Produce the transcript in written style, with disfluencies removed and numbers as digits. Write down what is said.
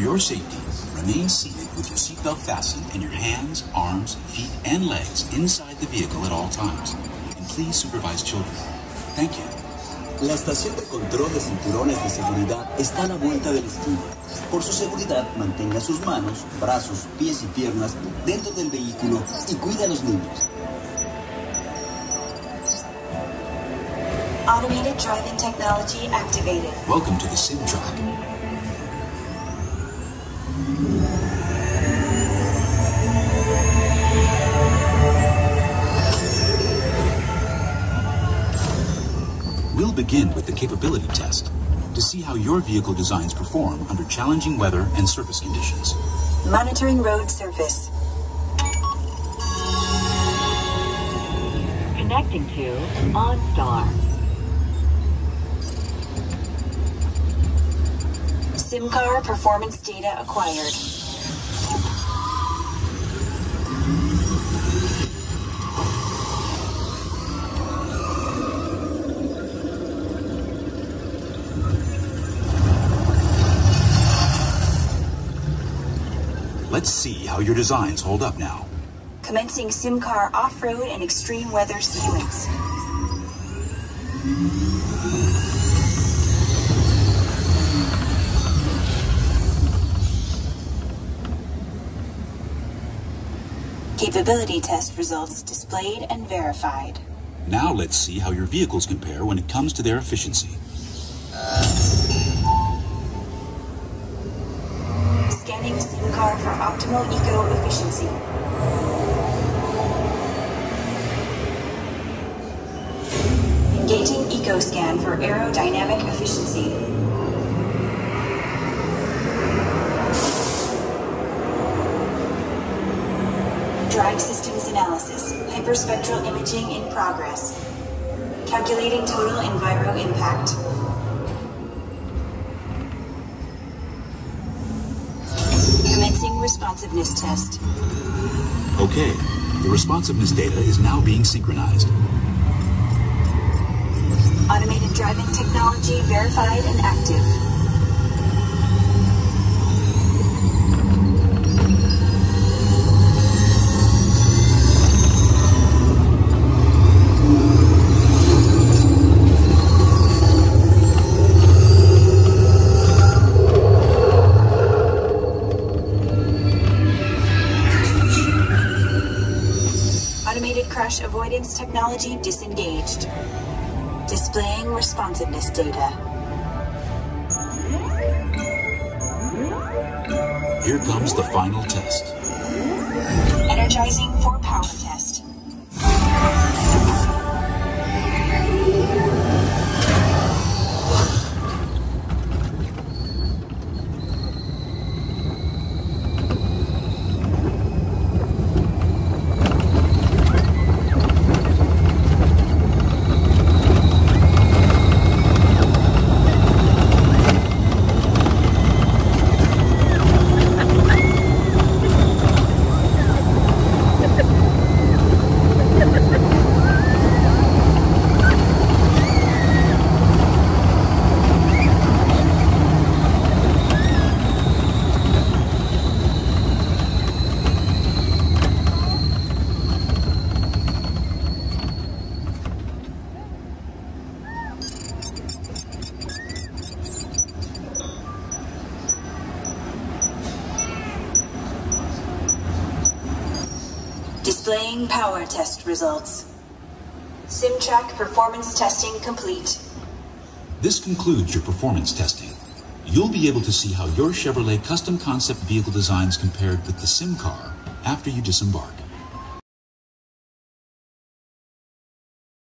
your safety, remain seated with your seatbelt fastened and your hands, arms, feet, and legs inside the vehicle at all times. And please supervise children. Thank you. La estación de control de cinturones de seguridad está a la vuelta de la esquina. Por su seguridad, mantenga sus manos, brazos, pies y piernas dentro del vehículo y cuide a los niños. Automated driving technology activated. Welcome to the Sim Track. We'll begin with the capability test to see how your vehicle designs perform under challenging weather and surface conditions. Monitoring road surface. Connecting to OnStar. SIM car performance data acquired. Let's see how your designs hold up now. Commencing SIM car off-road and extreme weather sequence. Capability test results displayed and verified. Now let's see how your vehicles compare when it comes to their efficiency. Scanning SIM car for optimal eco-efficiency. Engaging EcoScan for aerodynamic efficiency. Drive systems analysis. Hyperspectral imaging in progress. Calculating total enviro impact. Commencing responsiveness test. Okay, the responsiveness data is now being synchronized. Automated driving technology verified and active. Automated crash avoidance technology disengaged. Displaying responsiveness data. Here comes the final test. Energizing for power test. Displaying power test results. SimTrack performance testing complete. This concludes your performance testing. You'll be able to see how your Chevrolet custom concept vehicle designs compared with the Sim car after you disembark.